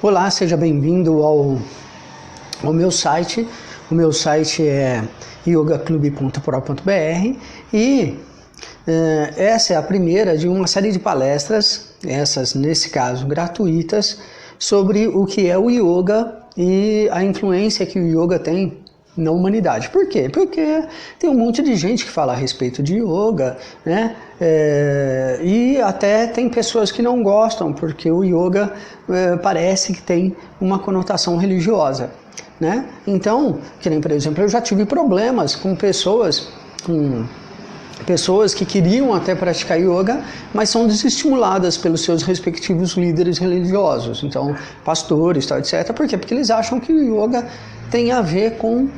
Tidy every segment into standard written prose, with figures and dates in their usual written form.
Olá, seja bem-vindo ao meu site. O meu site é yogaclub.pro.br e essa é a primeira de uma série de palestras, essas nesse caso gratuitas, sobre o que é o yoga e a influência que o yoga tem na humanidade. Por quê? Porque tem um monte de gente que fala a respeito de yoga, né? E até tem pessoas que não gostam, porque o yoga parece que tem uma conotação religiosa, né? Então, que nem, por exemplo, eu já tive problemas com pessoas que queriam até praticar yoga, mas são desestimuladas pelos seus respectivos líderes religiosos, então pastores, tal, etc. Por quê? Porque eles acham que o yoga tem a ver com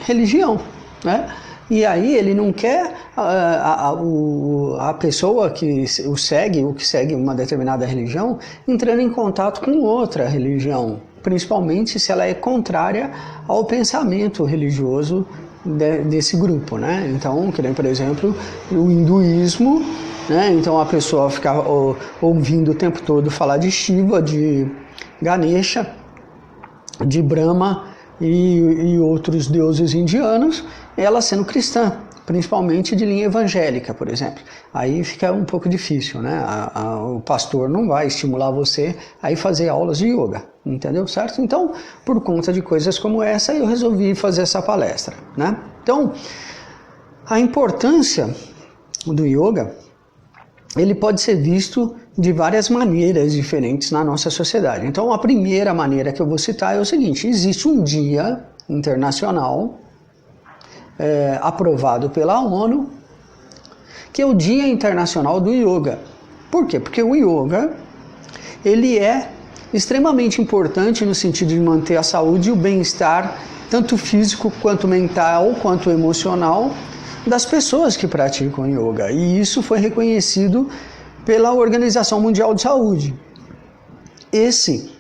religião, né? E aí ele não quer a pessoa que o segue, ou que segue uma determinada religião, entrando em contato com outra religião, principalmente se ela é contrária ao pensamento religioso desse grupo, né? Então, que nem, por exemplo, o hinduísmo, né? Então a pessoa fica ouvindo o tempo todo falar de Shiva, de Ganesha, de Brahma e outros deuses indianos, ela sendo cristã, principalmente de linha evangélica, por exemplo. Aí fica um pouco difícil, né? O pastor não vai estimular você a ir fazer aulas de yoga, entendeu? Certo? Então, por conta de coisas como essa, eu resolvi fazer essa palestra, né? Então, a importância do yoga, ele pode ser visto de várias maneiras diferentes na nossa sociedade. Então, a primeira maneira que eu vou citar é o seguinte: existe um dia internacional aprovado pela ONU, que é o Dia Internacional do Yoga. Por quê? Porque o yoga, ele é extremamente importante no sentido de manter a saúde e o bem-estar, tanto físico, quanto mental, quanto emocional, das pessoas que praticam yoga. E isso foi reconhecido pela Organização Mundial de Saúde. Esse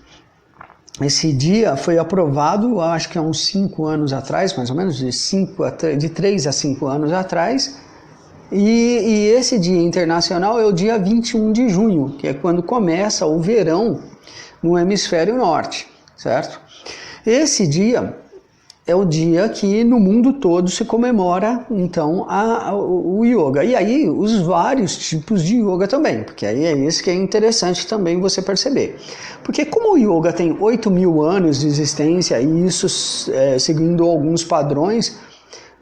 dia foi aprovado, acho que há uns 5 anos atrás, mais ou menos, de 3 a 5 anos atrás, e esse dia internacional é o dia 21 de junho, que é quando começa o verão no hemisfério norte, certo? Esse dia é o dia que no mundo todo se comemora, então, o yoga. E aí, os vários tipos de yoga também, porque aí é isso que é interessante também você perceber. Porque como o yoga tem 8.000 anos de existência, e isso seguindo alguns padrões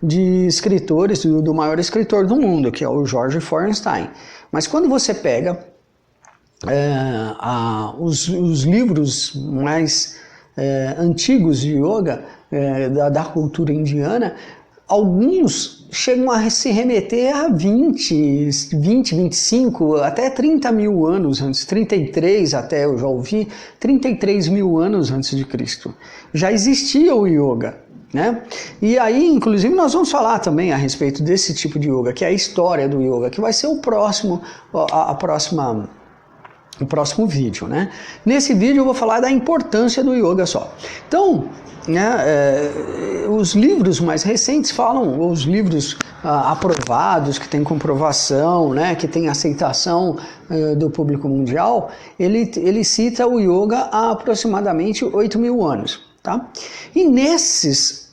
de escritores, do maior escritor do mundo, que é o George Feuerstein. Mas quando você pega os livros mais antigos de yoga, da cultura indiana, alguns chegam a se remeter a 20, 25, até 30.000 anos antes, 33 até eu já ouvi, 33.000 anos antes de Cristo. Já existia o yoga, né? E aí, inclusive, nós vamos falar também a respeito desse tipo de yoga, que é a história do yoga, que vai ser o próximo vídeo, né? Nesse vídeo eu vou falar da importância do yoga só. Então, os livros mais recentes falam, os livros aprovados, que têm comprovação, né, que têm aceitação do público mundial, ele cita o yoga há aproximadamente 8.000 anos, tá? E nesses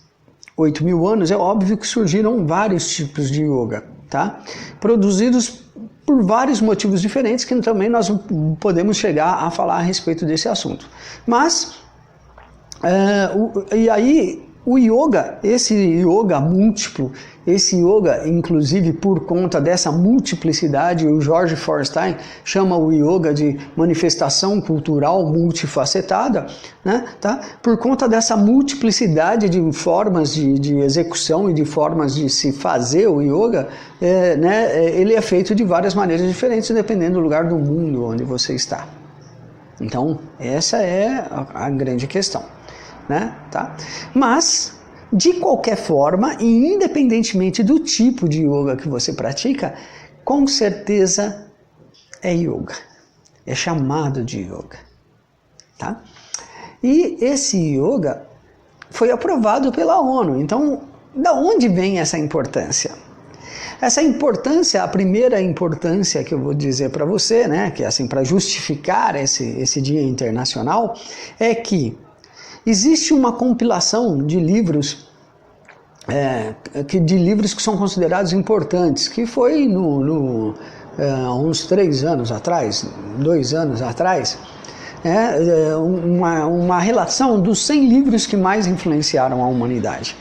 8.000 anos é óbvio que surgiram vários tipos de yoga, tá? Produzidos por vários motivos diferentes, que também nós podemos chegar a falar a respeito desse assunto. Mas e aí o yoga, esse yoga múltiplo, esse yoga, inclusive por conta dessa multiplicidade, o George Feuerstein chama o yoga de manifestação cultural multifacetada, né, tá? Por conta dessa multiplicidade de formas de execução e de formas de se fazer o yoga, ele é feito de várias maneiras diferentes, dependendo do lugar do mundo onde você está. Então, essa é a grande questão, né? Tá? Mas, de qualquer forma, e independentemente do tipo de yoga que você pratica, com certeza é yoga. É chamado de yoga. Tá? E esse yoga foi aprovado pela ONU. Então, da onde vem essa importância? essa importância, a primeira importância que eu vou dizer para você, né, que é assim, para justificar esse Dia Internacional, é que existe uma compilação de livros, de livros que são considerados importantes, que foi uns 3 anos atrás, 2 anos atrás, uma relação dos 100 livros que mais influenciaram a humanidade.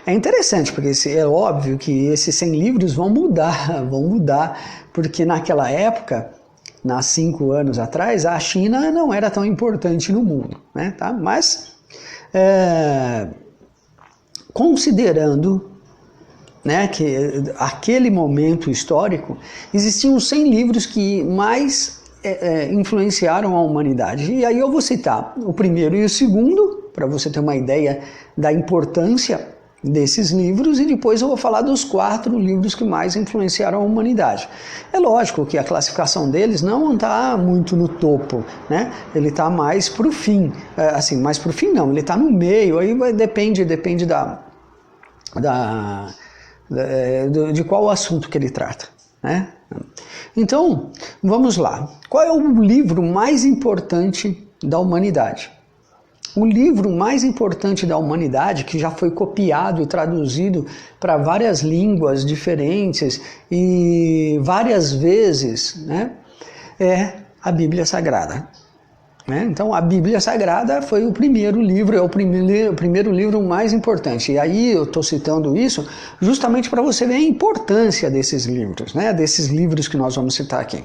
É interessante, porque é óbvio que esses 100 livros vão mudar, porque naquela época, há 5 anos atrás, a China não era tão importante no mundo, né, tá? Mas, considerando, né, que aquele momento histórico, existiam 100 livros que mais influenciaram a humanidade. E aí eu vou citar o primeiro e o segundo, para você ter uma ideia da importância desses livros, e depois eu vou falar dos 4 livros que mais influenciaram a humanidade. É lógico que a classificação deles não está muito no topo, né? Ele está mais para o fim, assim, mais para o fim não, ele está no meio, aí depende de qual assunto que ele trata, né? Então, vamos lá. Qual é o livro mais importante da humanidade? O livro mais importante da humanidade, que já foi copiado e traduzido para várias línguas diferentes e várias vezes, né, é a Bíblia Sagrada. Então, a Bíblia Sagrada foi o primeiro livro, é o primeiro livro mais importante. E aí eu estou citando isso justamente para você ver a importância desses livros, né, desses livros que nós vamos citar aqui.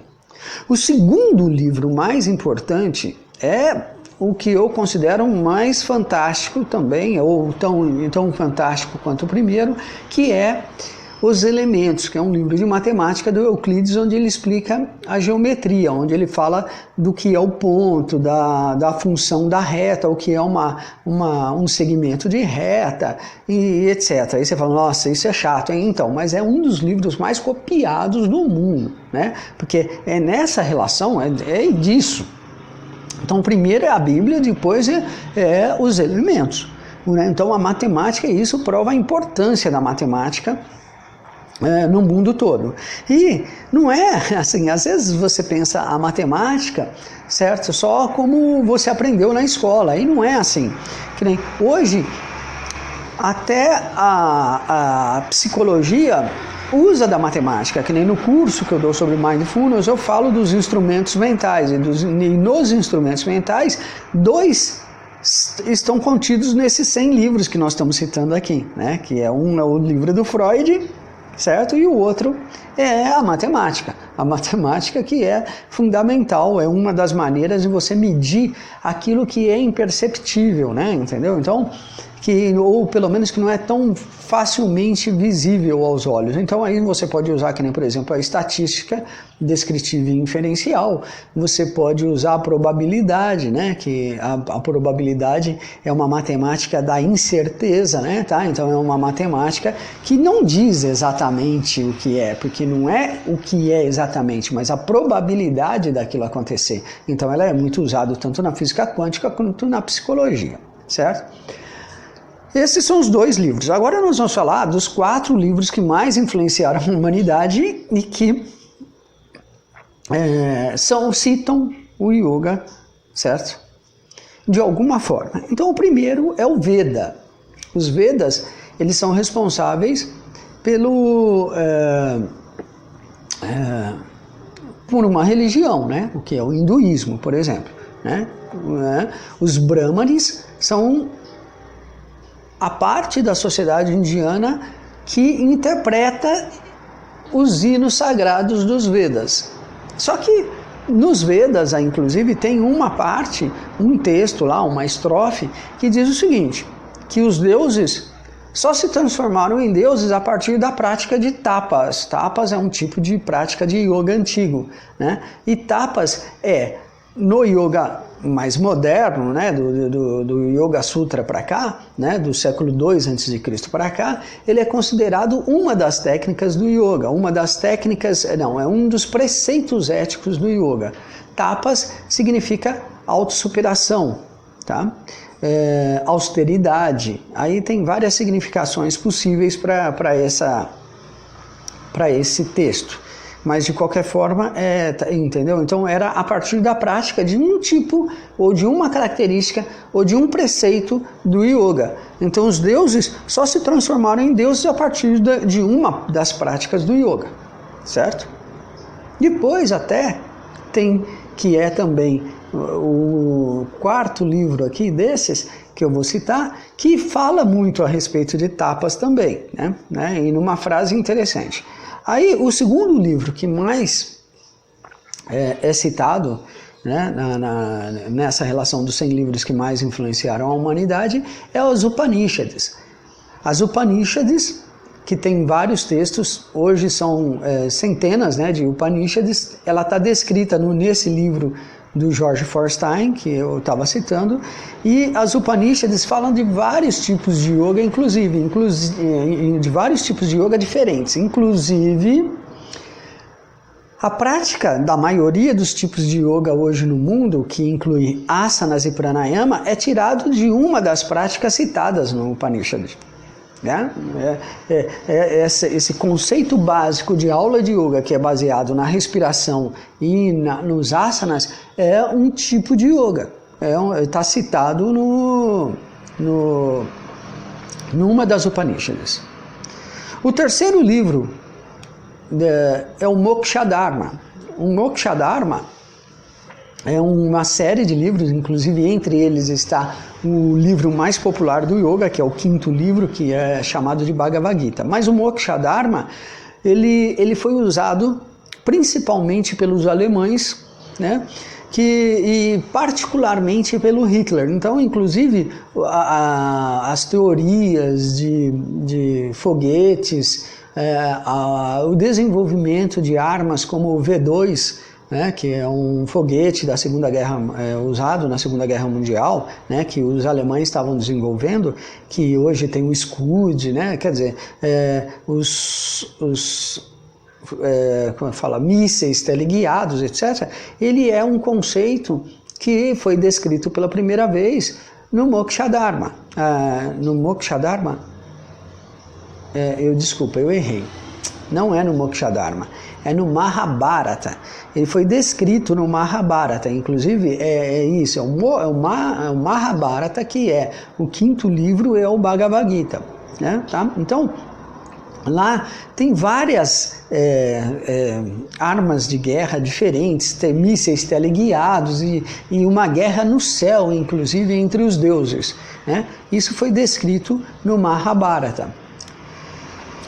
O segundo livro mais importante é o que eu considero mais fantástico também, ou tão fantástico quanto o primeiro, que é Os Elementos, que é um livro de matemática do Euclides, onde ele explica a geometria, onde ele fala do que é o ponto, da função da reta, o que é um segmento de reta, e etc. Aí você fala, nossa, isso é chato, hein? Então, mas é um dos livros mais copiados do mundo, né? Porque é nessa relação, é disso. Então, primeiro é a Bíblia, depois é os elementos. Né? Então, a matemática, isso prova a importância da matemática no mundo todo. E não é assim, às vezes você pensa a matemática, certo? Só como você aprendeu na escola, e não é assim. Que nem hoje, até a psicologia usa da matemática, que nem no curso que eu dou sobre Mindfulness, eu falo dos instrumentos mentais, e nos instrumentos mentais, 2 estão contidos nesses 100 livros que nós estamos citando aqui, né? Que é o livro do Freud, certo? E o outro é a matemática. A matemática que é fundamental, é uma das maneiras de você medir aquilo que é imperceptível, né? Entendeu? Então, ou pelo menos que não é tão facilmente visível aos olhos. Então aí você pode usar, que nem por exemplo a estatística descritiva e inferencial, você pode usar a probabilidade, né? Que a probabilidade é uma matemática da incerteza, né? Tá? Então é uma matemática que não diz exatamente o que é, porque não é o que é exatamente, mas a probabilidade daquilo acontecer. Então ela é muito usada tanto na física quântica quanto na psicologia, certo? Esses são os 2 livros. Agora nós vamos falar dos 4 livros que mais influenciaram a humanidade e que citam o yoga, certo? De alguma forma. Então o primeiro é o Veda. Os Vedas, eles são responsáveis por uma religião, né? O que é o hinduísmo, por exemplo, né? Os Brahmanes são a parte da sociedade indiana que interpreta os hinos sagrados dos Vedas. Só que nos Vedas, inclusive, tem uma parte, um texto lá, uma estrofe, que diz o seguinte, que os deuses só se transformaram em deuses a partir da prática de tapas. Tapas é um tipo de prática de yoga antigo, né? E tapas no yoga mais moderno, né, do Yoga Sutra para cá, né, do século II a.C. para cá, ele é considerado uma das técnicas do yoga, é um dos preceitos éticos do yoga. Tapas significa autossuperação, tá? Austeridade, aí tem várias significações possíveis para para esse texto. Mas de qualquer forma, entendeu? Então era a partir da prática de um tipo, ou de uma característica, ou de um preceito do yoga. Então os deuses só se transformaram em deuses a partir de uma das práticas do yoga, certo? Depois até tem, que é também o quarto livro aqui desses, que eu vou citar, que fala muito a respeito de tapas também, né? E numa frase interessante. Aí, o segundo livro que mais é citado, né, nessa relação dos 100 livros que mais influenciaram a humanidade, é os Upanishads. As Upanishads, que tem vários textos, hoje são centenas, né, de Upanishads, ela está descrita nesse livro do George Forstein, que eu estava citando, e as Upanishads falam de vários tipos de yoga, inclusive de vários tipos de yoga diferentes, inclusive a prática da maioria dos tipos de yoga hoje no mundo, que inclui asanas e pranayama, é tirado de uma das práticas citadas no Upanishad. Né? Esse conceito básico de aula de yoga, que é baseado na respiração e nos asanas, é um tipo de yoga. Está citado numa das Upanishads. O terceiro livro é o Mokshadharma. O Mokshadharma é uma série de livros, inclusive entre eles está o livro mais popular do yoga, que é o quinto livro, que é chamado de Bhagavad Gita. Mas o Mokshadharma, ele foi usado principalmente pelos alemães, né? E particularmente pelo Hitler. Então, inclusive, as teorias de foguetes, o desenvolvimento de armas como o V2, né, que é um foguete da Segunda Guerra, usado na Segunda Guerra Mundial, né, que os alemães estavam desenvolvendo, que hoje tem o Scud, né, quer dizer, como fala, mísseis teleguiados, etc. Ele é um conceito que foi descrito pela primeira vez no Mokshadharma. No Mokshadharma, eu errei. Não é no Mokshadharma, é no Mahabharata. Ele foi descrito no Mahabharata, inclusive isso, é o Mahabharata, que é o quinto livro, é o Bhagavad Gita. Né? Tá? Então, lá tem várias armas de guerra diferentes, tem mísseis teleguiados e uma guerra no céu, inclusive entre os deuses. Né? Isso foi descrito no Mahabharata.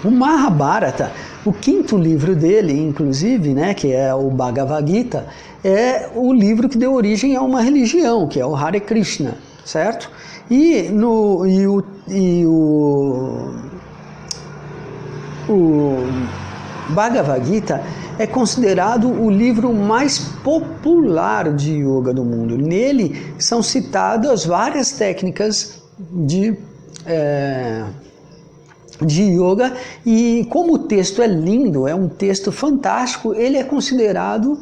O Mahabharata, o quinto livro dele, inclusive, né, que é o Bhagavad Gita, é o livro que deu origem a uma religião, que é o Hare Krishna, certo? O Bhagavad Gita é considerado o livro mais popular de yoga do mundo. Nele são citadas várias técnicas de yoga, e como o texto é lindo, é um texto fantástico, ele é considerado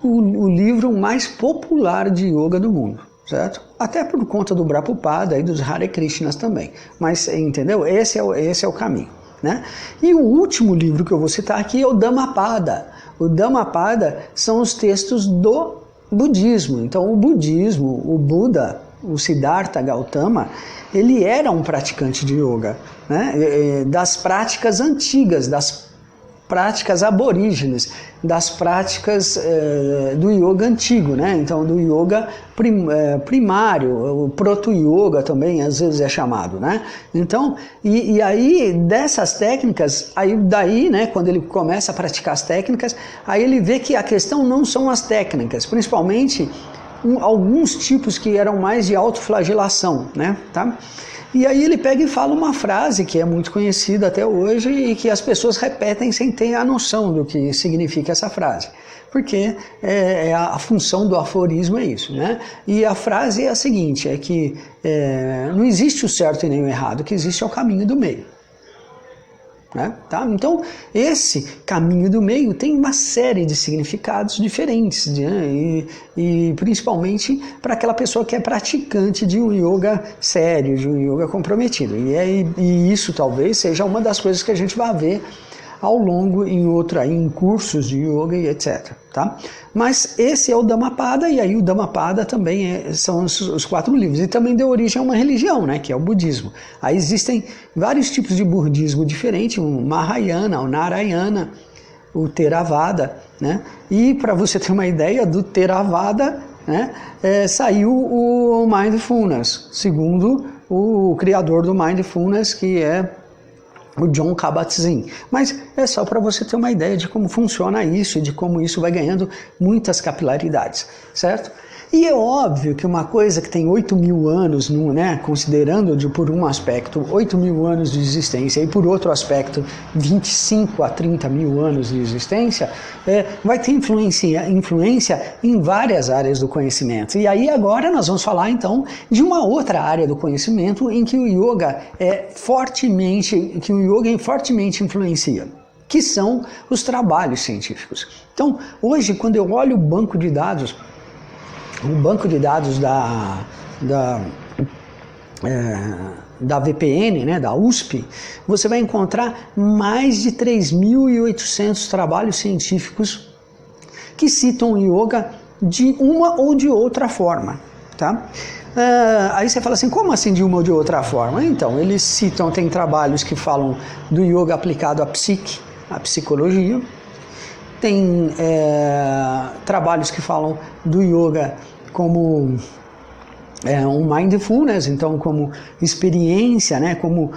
o livro mais popular de yoga do mundo, certo? Até por conta do Prabhupada e dos Hare Krishnas também, mas entendeu? Esse é o caminho, né? E o último livro que eu vou citar aqui é o Dhammapada. O Dhammapada são os textos do budismo. Então o budismo, o Buda, o Siddhartha Gautama, ele era um praticante de yoga, né? Das práticas antigas, das práticas aborígenes, das práticas do yoga antigo, né? Então do yoga primário, o proto-yoga também às vezes é chamado, né? Então, e aí dessas técnicas, aí daí, né, quando ele começa a praticar as técnicas, aí ele vê que a questão não são as técnicas, principalmente alguns tipos que eram mais de autoflagelação, né? Tá? E aí ele pega e fala uma frase que é muito conhecida até hoje e que as pessoas repetem sem ter a noção do que significa essa frase. Porque a função do aforismo é isso, né? E a frase é a seguinte, é que não existe o certo e nem o errado, o que existe é o caminho do meio. Né? Tá? Então, esse caminho do meio tem uma série de significados diferentes, né? E principalmente para aquela pessoa que é praticante de um yoga sério, de um yoga comprometido. E isso talvez seja uma das coisas que a gente vai ver ao longo em cursos de yoga e etc. Tá? Mas esse é o Dhammapada, e aí o Dhammapada também são os 4 livros. E também deu origem a uma religião, né, que é o budismo. Aí existem vários tipos de budismo diferentes, o Mahayana, o Narayana, o Theravada, né? E para você ter uma ideia do Theravada, né, saiu o Mindfulness, segundo o criador do Mindfulness, que é o Jon Kabat-Zinn. Mas é só para você ter uma ideia de como funciona isso e de como isso vai ganhando muitas capilaridades, certo? E é óbvio que uma coisa que tem 8.000 anos, né, considerando por um aspecto 8.000 anos de existência e por outro aspecto 25 a 30 mil anos de existência, vai ter influência em várias áreas do conhecimento. E aí agora nós vamos falar então de uma outra área do conhecimento em que o yoga fortemente influencia, que são os trabalhos científicos. Então, hoje, quando eu olho o banco de dados da VPN, né, da USP, você vai encontrar mais de 3.800 trabalhos científicos que citam o yoga de uma ou de outra forma, tá? Aí você fala assim, como assim de uma ou de outra forma? Então, eles citam, tem trabalhos que falam do yoga aplicado à psique, à psicologia. Tem trabalhos que falam do yoga como um mindfulness, então como experiência, né, como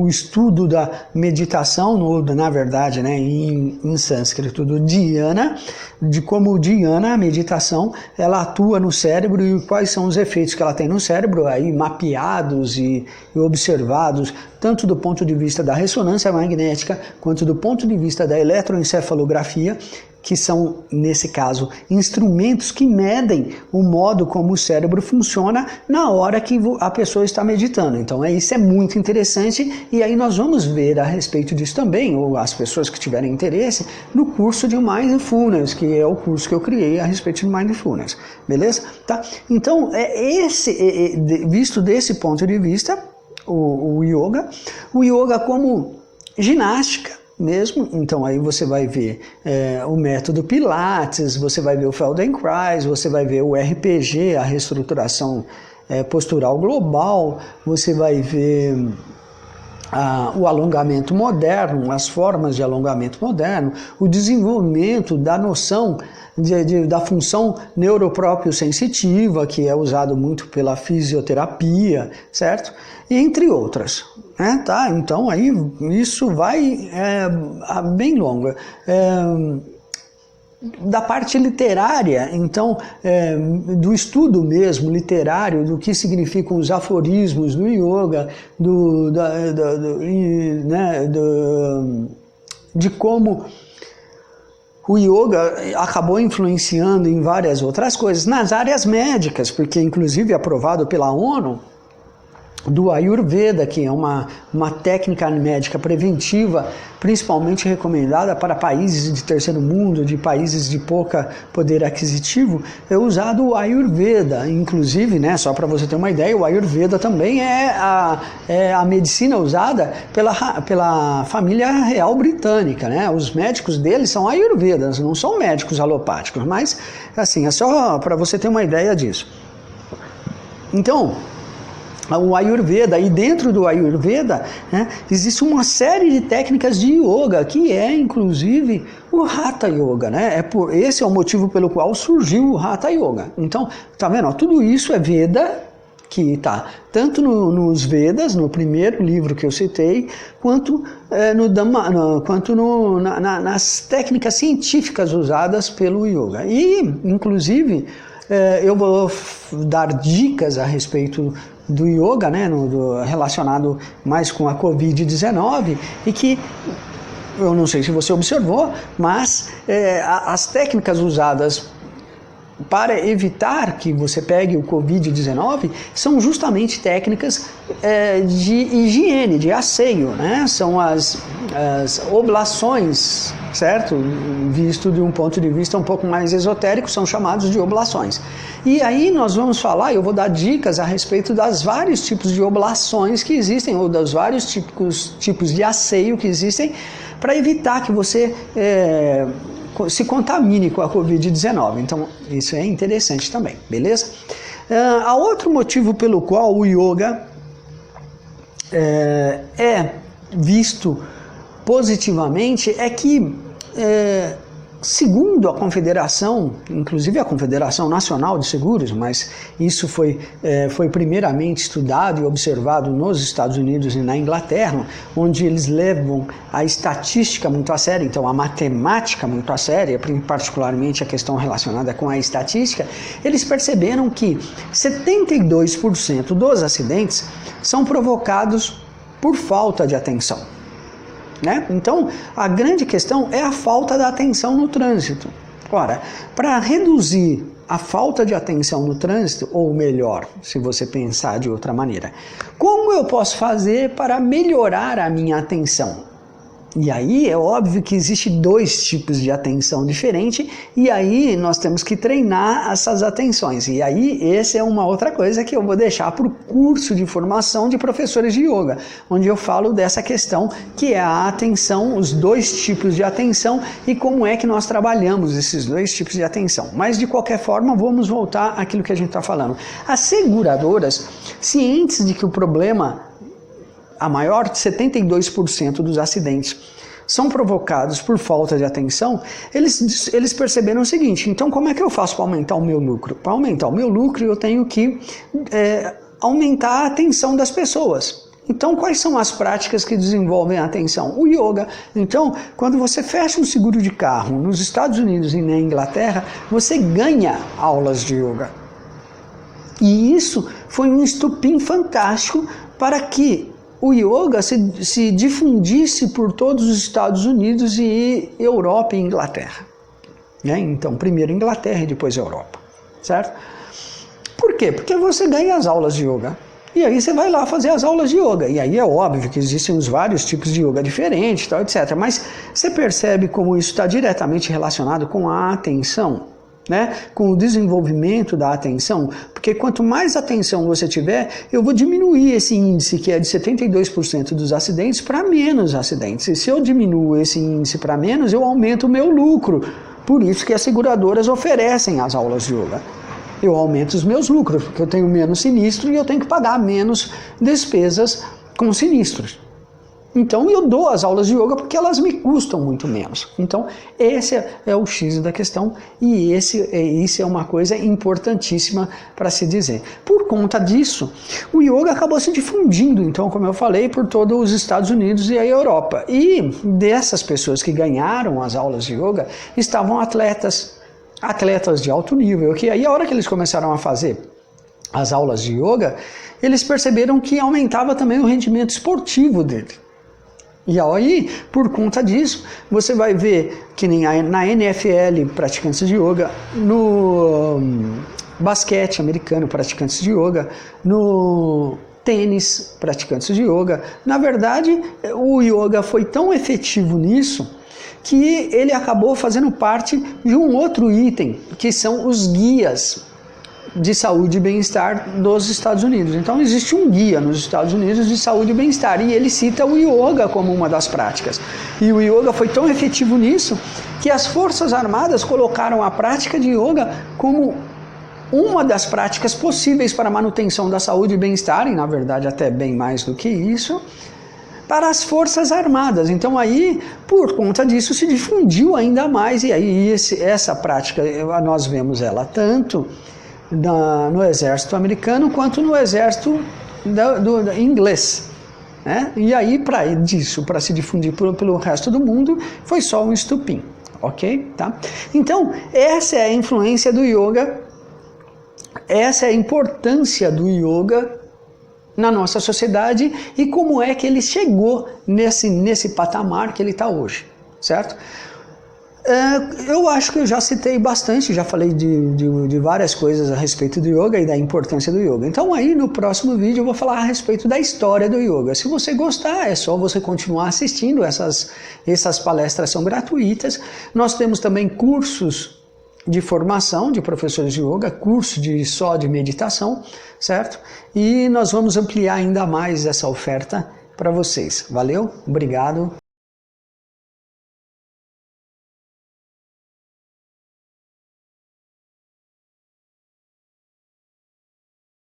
o estudo da meditação, na verdade, né, em sânscrito, do dhyana, de como o dhyana, a meditação, ela atua no cérebro e quais são os efeitos que ela tem no cérebro, aí mapeados e observados, tanto do ponto de vista da ressonância magnética, quanto do ponto de vista da eletroencefalografia, que são, nesse caso, instrumentos que medem o modo como o cérebro funciona na hora que a pessoa está meditando. Então, isso é muito interessante, e aí nós vamos ver a respeito disso também, ou as pessoas que tiverem interesse, no curso de Mindfulness, que é o curso que eu criei a respeito de Mindfulness, beleza? Tá? Então, visto desse ponto de vista, o yoga como ginástica, mesmo, então aí você vai ver o método Pilates, você vai ver o Feldenkrais, você vai ver o RPG, a reestruturação postural global, você vai ver o alongamento moderno, as formas de alongamento moderno, o desenvolvimento da noção da função neuropróprio-sensitiva, que é usado muito pela fisioterapia, certo? E entre outras. Tá? Então aí isso vai bem longa. Da parte literária, então, do estudo mesmo literário, do que significam os aforismos do yoga, de como o yoga acabou influenciando em várias outras coisas, nas áreas médicas, porque inclusive aprovado pela ONU, do Ayurveda, que é uma técnica médica preventiva, principalmente recomendada para países de terceiro mundo, de países de pouco poder aquisitivo, é usado o Ayurveda. Inclusive, né, só para você ter uma ideia, o Ayurveda também é a medicina usada pela família real britânica, né? Os médicos deles são Ayurvedas, não são médicos alopáticos, mas assim, é só para você ter uma ideia disso. Então, o Ayurveda, e dentro do Ayurveda, né, existe uma série de técnicas de yoga, que é inclusive o Hatha Yoga, né? Esse é o motivo pelo qual surgiu o Hatha Yoga. Então, tá vendo? Tudo isso é Veda, que está tanto nos Vedas, no primeiro livro que eu citei, quanto nas técnicas científicas usadas pelo yoga. E, inclusive, eu vou dar dicas a respeito do yoga, né, relacionado mais com a Covid-19, e que eu não sei se você observou, mas as técnicas usadas para evitar que você pegue o Covid-19 são justamente técnicas de higiene, de asseio, né? São as oblações, certo? Visto de um ponto de vista um pouco mais esotérico, são chamados de oblações. E aí nós vamos falar, eu vou dar dicas a respeito das vários tipos de oblações que existem, ou dos vários tipos de asseio que existem, para evitar que você se contamine com a Covid-19. Então, isso é interessante também, beleza? Há outro motivo pelo qual o yoga é visto positivamente é que, segundo a Confederação, inclusive a Confederação Nacional de Seguros, mas isso foi primeiramente estudado e observado nos Estados Unidos e na Inglaterra, onde eles levam a estatística muito a sério, então a matemática muito a sério, particularmente a questão relacionada com a estatística, eles perceberam que 72% dos acidentes são provocados por falta de atenção. Né? Então, a grande questão é a falta da atenção no trânsito. Ora, para reduzir a falta de atenção no trânsito, ou melhor, se você pensar de outra maneira, como eu posso fazer para melhorar a minha atenção? E aí é óbvio que existe dois tipos de atenção diferente, e aí nós temos que treinar essas atenções. E aí essa é uma outra coisa que eu vou deixar para o curso de formação de professores de yoga, onde eu falo dessa questão que é a atenção, os dois tipos de atenção e como é que nós trabalhamos esses dois tipos de atenção. Mas de qualquer forma, vamos voltar àquilo que a gente está falando. As seguradoras, cientes de que o problema, a maior de 72% dos acidentes são provocados por falta de atenção, eles perceberam o seguinte: então como é que eu faço para aumentar o meu lucro? Para aumentar o meu lucro eu tenho que aumentar a atenção das pessoas. Então quais são as práticas que desenvolvem a atenção? O yoga. Então quando você fecha um seguro de carro nos Estados Unidos e na Inglaterra, você ganha aulas de yoga. E isso foi um estupim fantástico para que o yoga se difundisse por todos os Estados Unidos e Europa e Inglaterra. Né? Então, primeiro Inglaterra e depois Europa. Certo? Por quê? Porque você ganha as aulas de yoga. E aí você vai lá fazer as aulas de yoga. E aí é óbvio que existem os vários tipos de yoga diferentes, tal, etc. Mas você percebe como isso está diretamente relacionado com a atenção? Né? Com o desenvolvimento da atenção, porque quanto mais atenção você tiver, eu vou diminuir esse índice que é de 72% dos acidentes para menos acidentes. E se eu diminuo esse índice para menos, eu aumento o meu lucro. Por isso que as seguradoras oferecem as aulas de yoga. Eu aumento os meus lucros, porque eu tenho menos sinistro e eu tenho que pagar menos despesas com sinistros. Então eu dou as aulas de yoga porque elas me custam muito menos. Então esse é o X da questão e isso é uma coisa importantíssima para se dizer. Por conta disso, o yoga acabou se difundindo, então, como eu falei, por todos os Estados Unidos e a Europa. E dessas pessoas que ganharam as aulas de yoga, estavam atletas de alto nível, que aí a hora que eles começaram a fazer as aulas de yoga, eles perceberam que aumentava também o rendimento esportivo dele. E aí, por conta disso, você vai ver que nem na NFL praticantes de yoga, no basquete americano praticantes de yoga, no tênis praticantes de yoga. Na verdade, o yoga foi tão efetivo nisso que ele acabou fazendo parte de um outro item, que são os guias de saúde e bem-estar dos Estados Unidos. Então existe um guia nos Estados Unidos de saúde e bem-estar e ele cita o yoga como uma das práticas. E o yoga foi tão efetivo nisso que as Forças Armadas colocaram a prática de yoga como uma das práticas possíveis para a manutenção da saúde e bem-estar, e na verdade até bem mais do que isso, para as Forças Armadas. Então aí, por conta disso, se difundiu ainda mais, e aí essa prática, nós vemos ela tanto no exército americano quanto no exército do inglês. Né? E aí, para se difundir pelo resto do mundo, foi só um estupim. Ok? Tá? Então, essa é a influência do yoga, essa é a importância do yoga na nossa sociedade e como é que ele chegou nesse patamar que ele está hoje, certo? Eu acho que eu já citei bastante, já falei de várias coisas a respeito do yoga e da importância do yoga. Então aí no próximo vídeo eu vou falar a respeito da história do yoga. Se você gostar, é só você continuar assistindo, essas palestras são gratuitas. Nós temos também cursos de formação de professores de yoga, curso só de meditação, certo? E nós vamos ampliar ainda mais essa oferta para vocês. Valeu? Obrigado.